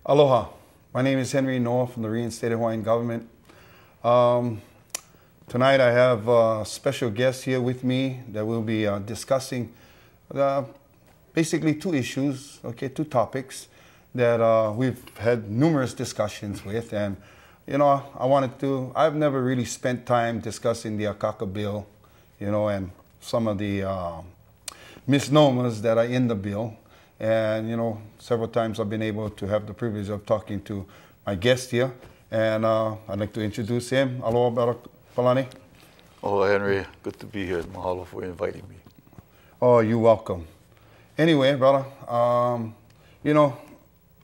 Aloha. My name is Henry Noa from the Reinstated Hawaiian Government. Tonight I have a special guest here with me that will be discussing basically two issues, two topics that we've had numerous discussions with. And, you know, I've never really spent time discussing the akakabill, you know, and some of the misnomers that are in the bill. And, you know, several times I've been able to have the privilege of talking to my guest here. And I'd like to introduce him. Aloha, Brother Palani. Oh, Henry, good to be here. Mahalo for inviting me. Oh, you're welcome. Anyway, brother, you know,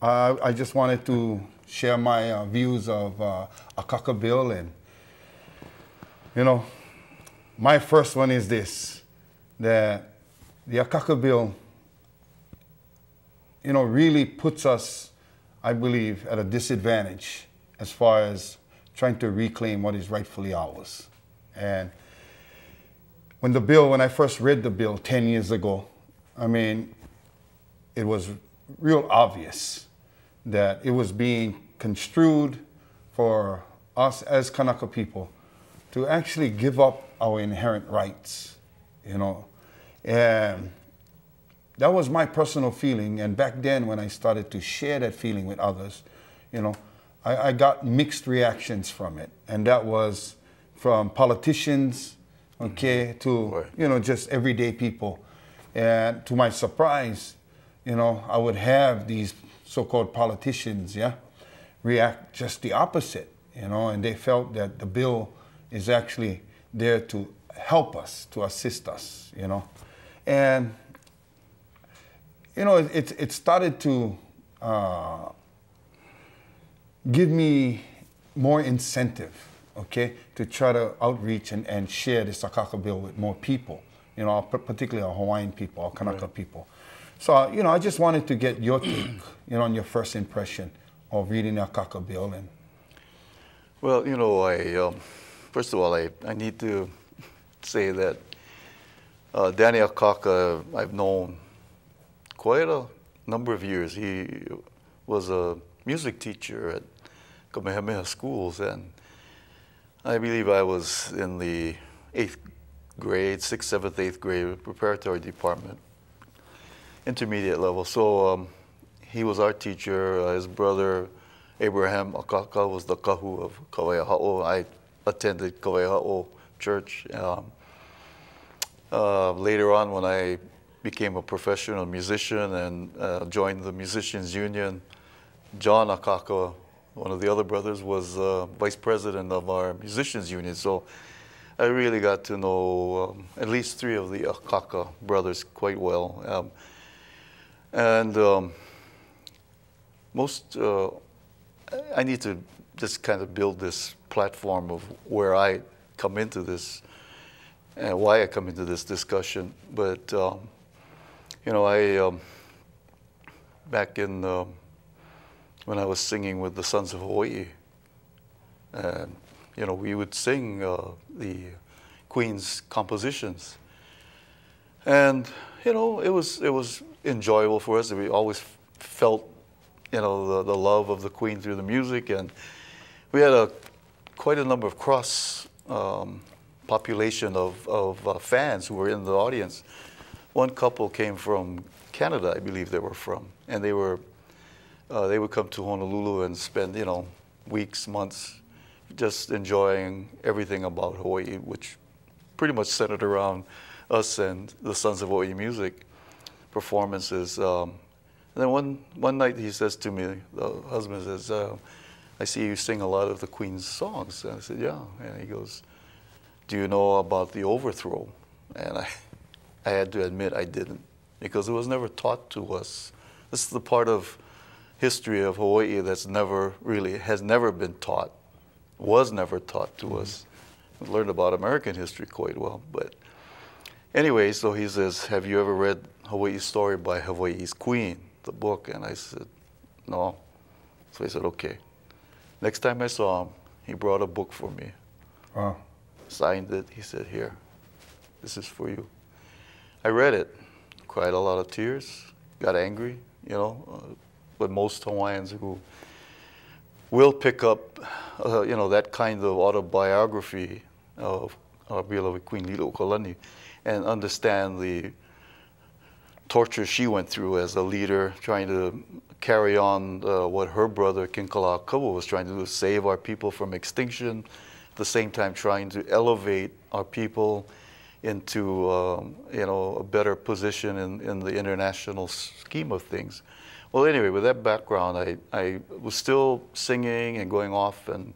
I just wanted to share my views of akakabill. And, you know, my first one is this, that the akakabill, you know, really puts us, I believe, at a disadvantage as far as trying to reclaim what is rightfully ours. And when I first read the bill 10 years ago, I mean, it was real obvious that it was being construed for us as Kanaka people to actually give up our inherent rights, you know. And that was my personal feeling. And back then, when I started to share that feeling with others, you know, I got mixed reactions from it. And that was from politicians, to, you know, just everyday people. And to my surprise, you know, I would have these so-called politicians, react just the opposite, you know, and they felt that the bill is actually there to help us, to assist us, you know. And you know, it started to give me more incentive, to try to outreach and share this akakabill with more people, you know, particularly our Hawaiian people, our Kanaka people. So, you know, I just wanted to get your take, you know, on your first impression of reading the akakabill. And well, you know, first of all, I need to say that Danny Akaka, I've known quite a number of years. He was a music teacher at Kamehameha schools, and I believe I was in the 8th grade, 6th, 7th, 8th grade preparatory department, intermediate level. So he was our teacher. His brother, Abraham Akaka, was the kahu of Kauai. I attended Kauai Church. Later on, when I became a professional musician and joined the Musicians Union, John Akaka, one of the other brothers, was vice president of our Musicians Union. So I really got to know at least 3 of the Akaka brothers quite well. I need to just kind of build this platform of where I come into this and why I come into this discussion. But you know, I back in when I was singing with the Sons of Hawaii, and you know, we would sing the Queen's compositions, and you know, it was enjoyable for us. We always felt, you know, the love of the Queen through the music, and we had quite a number of cross population of fans who were in the audience. One couple came from Canada, I believe they were from, and they would come to Honolulu and spend, you know, weeks, months, just enjoying everything about Hawaii, which pretty much centered around us and the Sons of Hawaii music performances. And then one night he says to me, the husband says, "I see you sing a lot of the Queen's songs." And I said, "Yeah." And he goes, "Do you know about the overthrow?" And I had to admit I didn't, because it was never taught to us. This is the part of history of Hawaii that's has never been taught, was never taught to us. We learned about American history quite well. But anyway, so he says, "Have you ever read Hawaii's Story by Hawaii's Queen, the book?" And I said, "No." So he said, "Okay." Next time I saw him, he brought a book for me. Wow. Signed it. He said, "Here, this is for you." I read it, cried a lot of tears, got angry, you know, but most Hawaiians who will pick up, you know, that kind of autobiography of our beloved Queen Liliuokalani and understand the torture she went through as a leader, trying to carry on what her brother King Kalakaua was trying to do, save our people from extinction, at the same time trying to elevate our people into you know, a better position in the international scheme of things. Well, anyway, with that background, I was still singing and going off and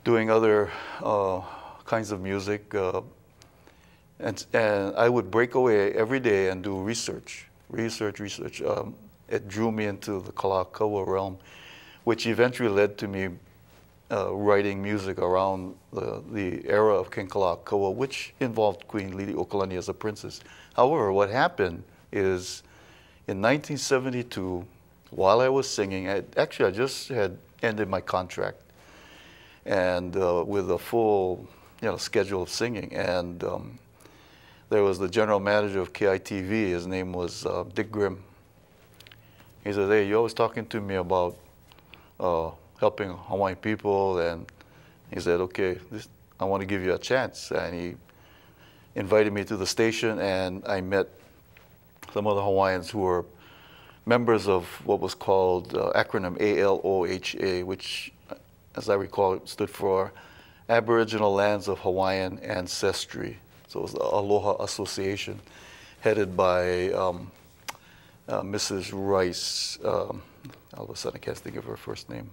doing other kinds of music. And I would break away every day and do research. It drew me into the Kalakaua realm, which eventually led to me writing music around the era of King Kalakaua, which involved Queen Liliuokalani as a princess. However, what happened is in 1972, while I was singing, I just had ended my contract and with a full, you know, schedule of singing. And there was the general manager of KITV. His name was Dick Grimm. He said, "Hey, you're always talking to me about helping Hawaiian people," and he said, "Okay, I want to give you a chance." And he invited me to the station, and I met some other Hawaiians who were members of what was called acronym ALOHA, which, as I recall, stood for Aboriginal Lands of Hawaiian Ancestry. So it was the Aloha Association, headed by Mrs. Rice. All of a sudden, I can't think of her first name.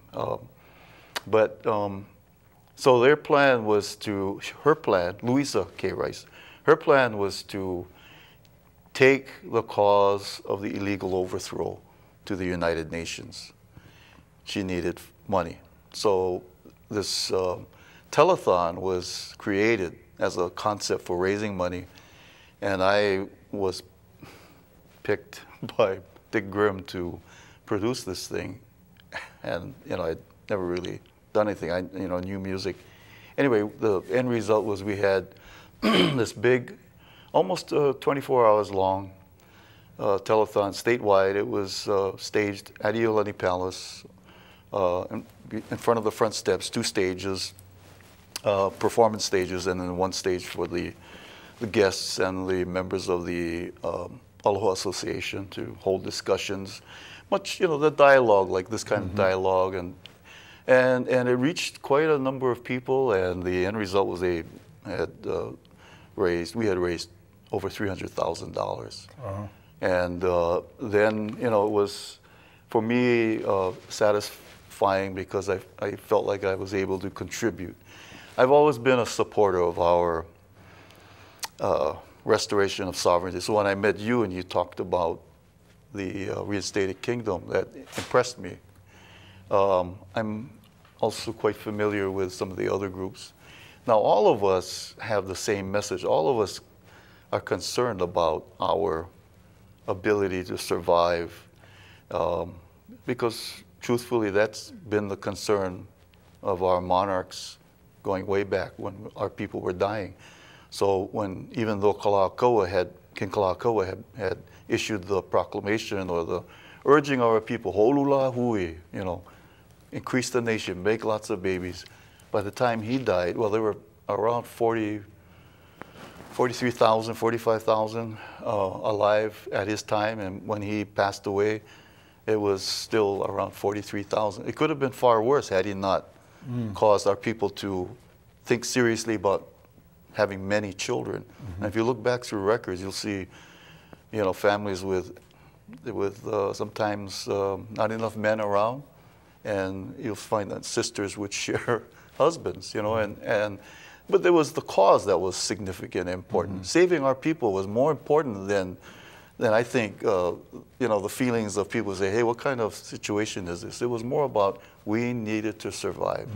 So their plan was to, her plan, Louisa K. Rice, her plan was to take the cause of the illegal overthrow to the United Nations. She needed money. So this telethon was created as a concept for raising money, and I was picked by Dick Grimm to produce this thing. And you know, I'd never really done anything. I knew music. Anyway, the end result was we had this big, almost 24 hours long telethon statewide. It was staged at Iolani Palace in front of the front steps, 2 stages, performance stages, and then 1 stage for the guests and the members of the Aloha Association to hold discussions. Much, you know, the dialogue, like this kind of dialogue, and it reached quite a number of people, and the end result was we had raised over $300,000. And then, you know, it was, for me, satisfying because I felt like I was able to contribute. I've always been a supporter of our restoration of sovereignty. So when I met you and you talked about the reinstated kingdom, that impressed me. I'm also quite familiar with some of the other groups. Now, all of us have the same message. All of us are concerned about our ability to survive, because truthfully, that's been the concern of our monarchs going way back when our people were dying. So when, even though King Kalakaua had issued the proclamation or the urging our people, holula hui, you know, increase the nation, make lots of babies. By the time he died, well, there were around 43,000, 45,000 alive at his time, and when he passed away, it was still around 43,000. It could have been far worse had he not caused our people to think seriously about having many children. And if you look back through records, you'll see, you know, families with sometimes not enough men around, and you'll find that sisters would share husbands, you know, but there was the cause that was significant and important. Saving our people was more important than I think, you know, the feelings of people say, hey, what kind of situation is this? It was more about we needed to survive.